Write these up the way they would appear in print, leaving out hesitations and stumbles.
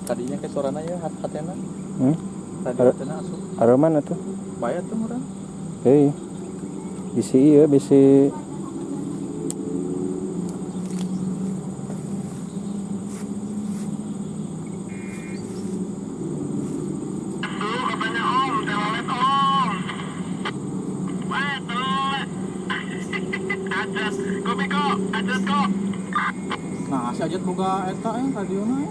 Tadinya ke sorana ya hatena. Tadi hatena asup. Aroman atuh. Bayar tuh murah. Hei. Bisi ieu bisi Nah, si Ajat boga eta radiona ya.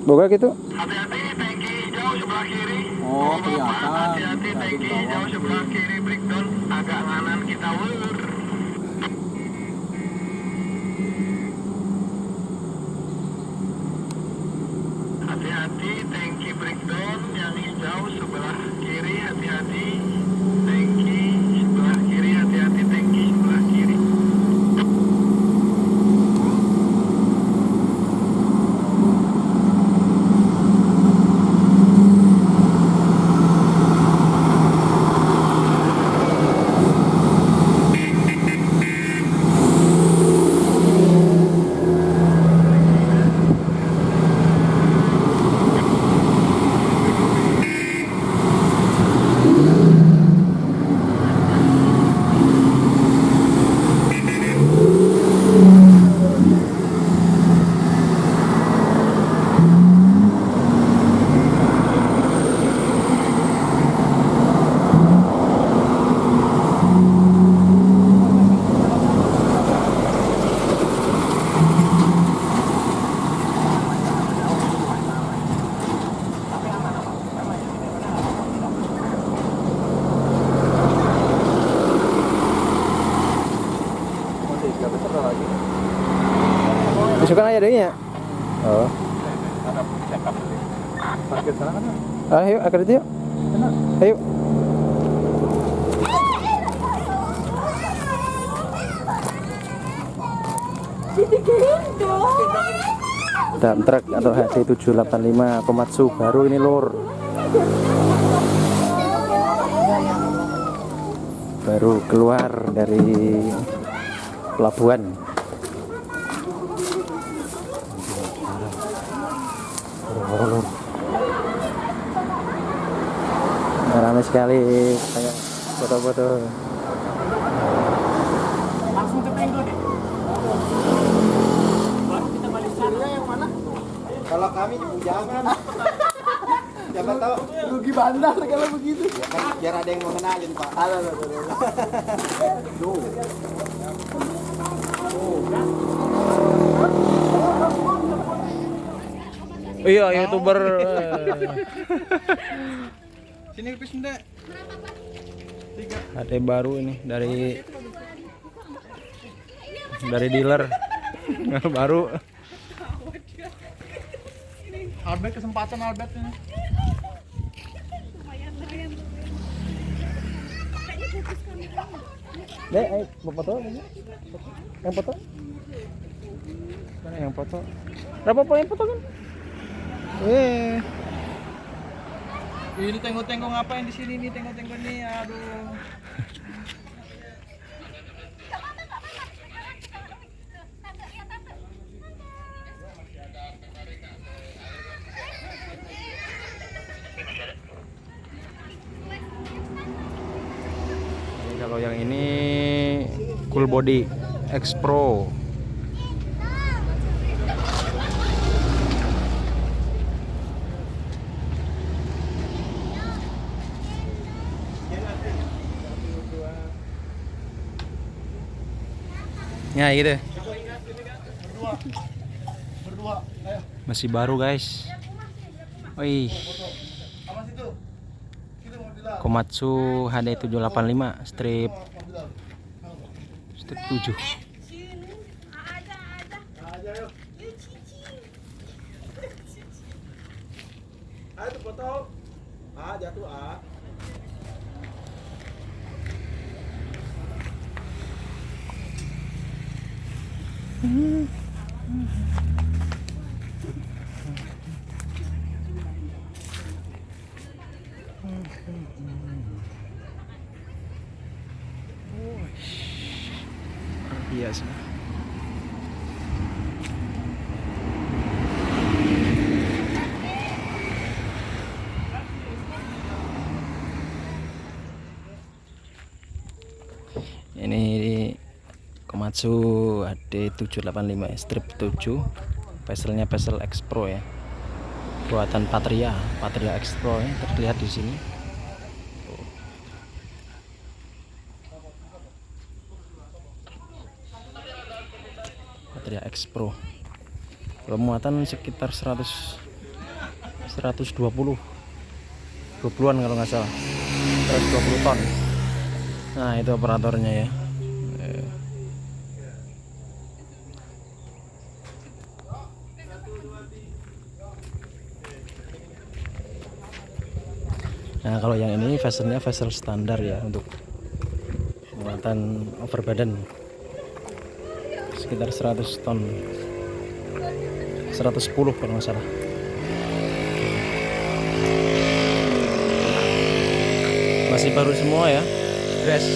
boga gitu. Hati-hati, tanki hijau sebelah kiri. Oh, kelihatan. Hati-hati, Tadi tanki di bawah. hijau sebelah kiri breakdown. Agak nganan kita ulur. Hati-hati, tanki breakdown yang hijau sebelah kiri. Hati-hati, tanki sebelah kiri. Hati-hati, tanki sebelah kiri. Masih 3 besar lagi. Besokan aja deh ya. Oh. Ada cekap. Parkir sana kan. Ayo, akar itu yuk. Enak. Ayo. Dump truck atau HD785 Komatsu baru ini lur. Baru keluar dari pelabuhan. Ramai sekali kayak foto-foto. Langsung ke Tenggo deh. Baru kita balik sana yang mana? Kalau kami jangan. Siapa tahu Rugi bandar kalau begitu. ya kan biar ada yang mengenalin Pak. Iya, YouTuber. Sini pipis ndek. HD baru ini dari dealer. Baru. Albert kesempatan Albert ini. Dek, ayo mau foto ini. Yang foto? Mana yang foto? Berapa poin yang foto kan? Ini tengok-tengok ngapain di sini nih, tengok-tengok nih, aduh. Kalau yang ini Cool Body X Pro. Ya gitu. Masih baru guys. Wih. Komatsu HD785 strip 7. Ayo tuh foto. Jatuh Biasa. Ini Komatsu HD785 strip 7, vesselnya vessel X Pro ya, buatan Patria X Pro ya, terlihat di sini. Patria X Pro, muatan sekitar 120-an kalau nggak salah, 120 ton. Nah itu operatornya ya. Nah kalau yang ini vesselnya vessel standar ya, untuk muatan overbadan sekitar 100 ton, 110 kalau nggak salah. Masih baru semua ya, dress.